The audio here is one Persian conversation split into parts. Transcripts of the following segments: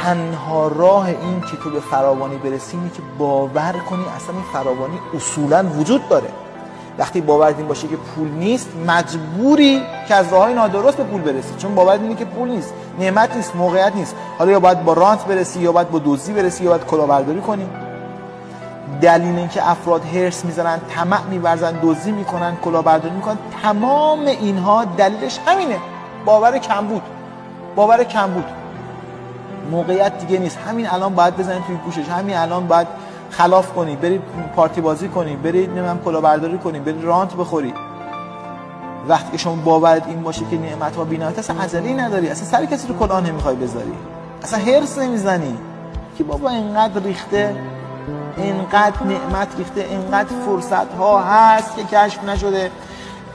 تنها راه این که تو به فراوانی برسی اینه که باور کنی اصلا این فراوانی اصولا وجود داره. وقتی باورت این باشه که پول نیست، مجبوری که از راههای نادرست به پول برسی، چون باورت اینه که پول نیست، نعمت نیست، موقعیت نیست. حالا یا باید با رانت برسی، یا باید با دزدی برسی، یا باید کلاهبرداری کنی. دلیل اینکه افراد هرس میزنن، طمع میورزن، دزدی میکنن، کلاهبرداری میکنن، تمام اینها دلیلش همینه، باور کمبود. باور کمبود. موقعیت دیگه نیست، همین الان باید بزنی توی گوشش، همین الان باید خلاف کنی، بری پارتی بازی کنی، بری نمیدونم کلاهبرداری کنی، بری رانت بخوری. وقتی که شما باورت این باشه که نعمت ها بی‌نهایت، اصلا عجله‌ای نداری، اصلا سر کسی رو کلاه نمیخوای بذاری، اصلا هرس نمیزنی که بابا اینقدر ریخته، اینقدر نعمت ریخته، اینقدر فرصت ها هست که کشف نشده،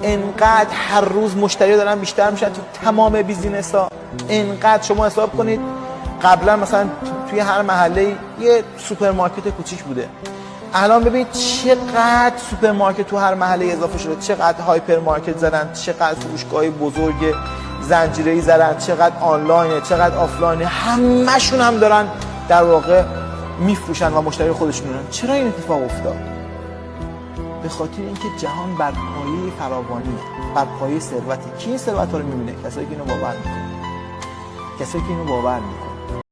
اینقدر هر روز مشتری دارن بیشتر میشن تو تمام بیزینس ها. اینقدر شما حساب کنید قبلا مثلا توی هر محله یه سوپرمارکت کوچیک بوده، الان ببینید چقدر سوپرمارکت تو هر محله اضافه شده، چقدر هایپر مارکت زدن، چقدر فروشگاه بزرگ زنجیره‌ای زدن، چقدر آنلاینه، چقدر آفلاینه، همه‌شون هم دارن در واقع میفروشن و مشتری خودشون دارن. چرا این اتفاق افتاد؟ به خاطر اینکه جهان بر پایه فراوانیه، بر پایه ثروته. کی این ثروت رو می‌بینه؟ کسایی که اینو باور می‌کنن. کسایی که اینو باور می‌کنن.